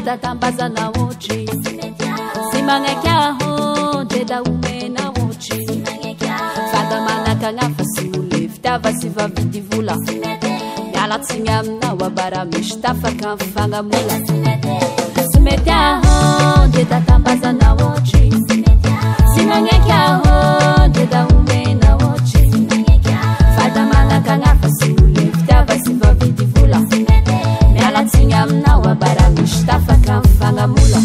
Tatambaza na wochi simangekyaho jeda ume na wochi fada manaka nga fasule ftava siva vidivula yala tsinyam na wabara mishtafa kamfanga mula simekyaho jeda tambaza na wochi simangekyaho jeda ume na wochi fada manaka nga fasule ftava siva vidivula yala tsinyam na wabara mishtafa kamfanga mula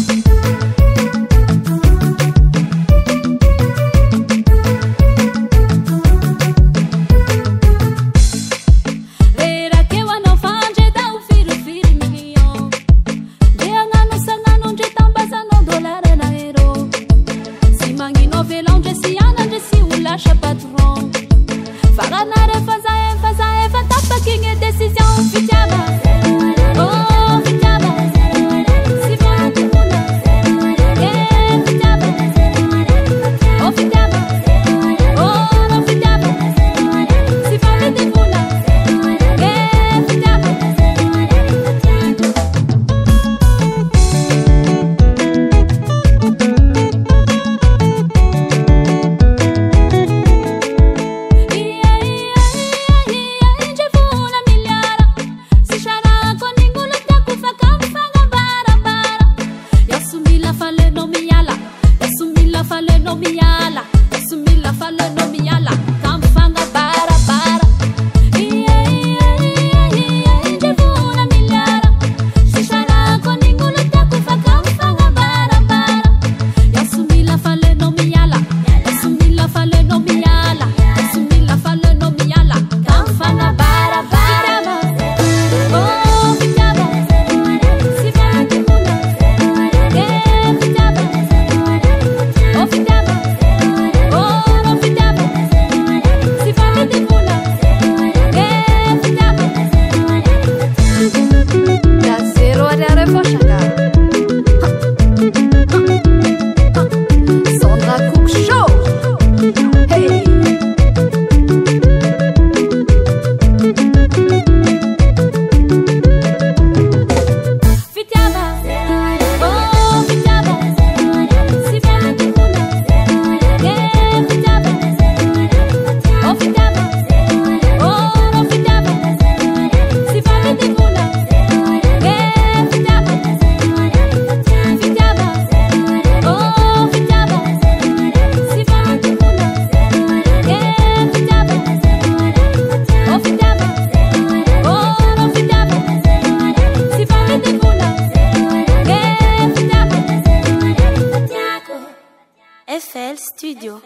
FL Studio.